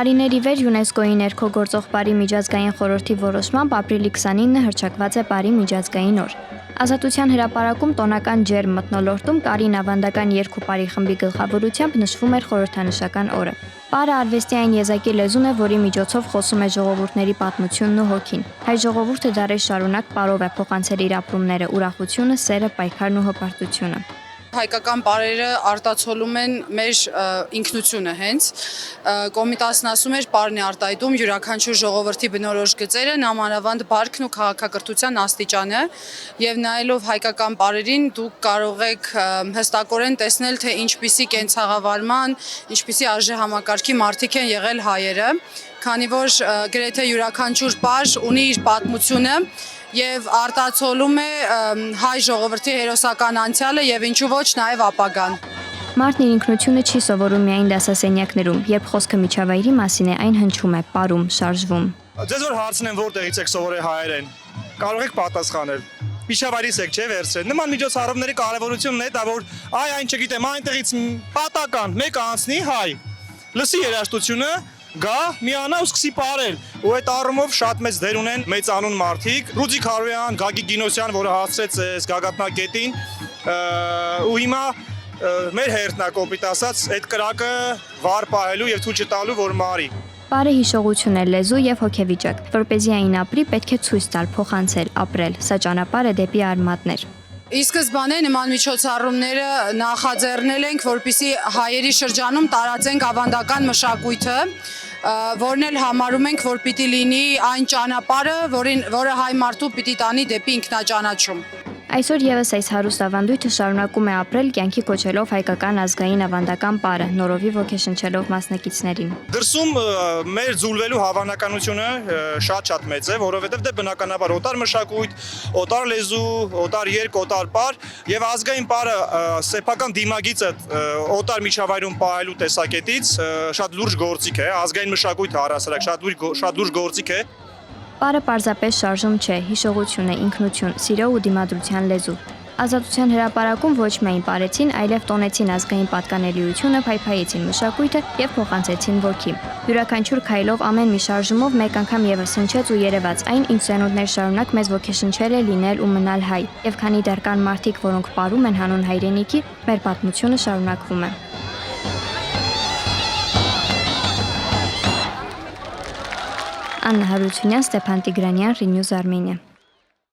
Տարիների վեր ՅՈՒՆԵՍԿՕ-ի ներքո գործող Պարի միջազգային խորհրդի որոշմամբ ապրիլի 29-ը հռչակված է Պարի միջազգային օր։ Ազատության հրապարակում տոնական ջերմ մթնոլորտում Կարին ավանդական երգ ու պարի խմբի գլխավորությամբ նշվում էր խորհրդանշական օրը։ Պարը արվեստի այն եզակի լեզուն է, որի միջոցով խոսում է ժողովուրդների պատմությունն ու հոգին։ Հայ ժողովուրդը դարեր շարունակ պարով է փոխանցել իր ապրումները, ուրախությունը, սերը, պայքարն ու հպարտությունը։ Հայկական պարերը արտացոլում են մեր ինքնությունը հենց, Կոմիտասն ասում էր պարն է արտահայտում յուրաքանչյուր ժողովրդի բնորոշ գծերը, նամանավանդ բարքն ու քաղաքակրթության աստիճանը, եւ նայելով հայկական պարերին դուք կարող եք հստակորեն տեսնել, թե ինչպիսի կենցաղավարման, ինչպիսի արժեհամակարգի մարդիկ են եղել հայերը, քանի որ գրեթե յուրաքանչյուր պար ունի իր պատմությունը եւ արտացոլում է հայ ժողովրդի հերոսական անցյալը եւ ինչու ոչ նաեւ ապագան։ Մարդն իր ինքնությունը չի սովորում միայն դասասենյակներում, երբ խոսքը միջավայրի մասին է, այն հնչում է, պարում, շարժվում։ Ձեզ որ հարցնեմ որտեղից եք սովորել հայերեն, կարող եք պատասխանել։ Միջավայրից եք, չէ՞ վերցրել։ Նման միջոցառումների կարևորությունն է դա, որ այն չգիտեմ, այնտեղից պատական մեկ անցնի հայ, լսի երաժշտությունը, գա, միանա ու սկսի պարել։ Ու այդ առումով շատ մեծ դեր ունեն մեծանուն մարդիկ, Ռուդիկ Հարոյան, Գագիկ Գինոսյան, որը հասցրեց գագաթնակետին, ու հիմա մեր հերթն է կոպիտ ասած, այդ կրակը վար պահելու եւ թույլ չտալու, որ մարի։ Պարը հիշողություն է, լեզու եւ հոգեվիճակ, որպեսզի այն ապրի, պետք է ցույց տալ, փոխանցել, ապրել։ Սա ճանապարհ է դեպի արմատներ։ Ի սկզբանե նման միջոցառումները նախաձեռնել ենք, որպեսզի հայերի շրջանում տարածենք ավանդական մշակույթը, որն էլ համարում ենք, որ պիտի լինի այն ճանապարհը, որը հայ մարդու պիտի տանի դեպի ինքնաճանաչում։ Այսօր եւս այս հարուստ ավանդույթը շարունակում է ապրել, կյանքի կոչելով հայկական ազգային ավանդական պարը, նորովի ոգեշնչելով մասնակիցներին։ Դրսում մեր ձուլվելու հավանականությունը շատ մեծ է, որովհետև դե բնականաբար օտար մշակույթ, օտար լեզու, օտար երգ, օտար պար եւ ազգային պարը սեփական դիմագիծը օտար միջավայրում պահելու տեսակետից շատ լուրջ գործիք է, ազգային մշակույթը առասարակ շատ լուրջ գործիք է։ Պարը պարզապես շարժում չէ, հիշողություն է, ինքնություն, սիրո ու դիմադրության լեզու։ Ազատության հրապարակում ոչ միայն պարեցին, այլև տոնեցին ազգային պատկանելիությունը, փայփայեցին մշակույթը եւ փոխանցեցին ոգի։ Յուրաքանչյուր քայլով ամեն մի շարժումով մեկ անգամ եւս հնչեց ու երևաց այն, ինչ սերունդներ շարունակ մեզ ոգեշնչել է լինել ու մնալ հայ։ Եվ քանի դեռ կան մարդիկ, որոնք պարում են հանուն հայրենիքի, մեր պատմությունը շարունակվում է։ Աննա Հարությունյան, Ստեփան Տիգրանյան, Renews Armenia։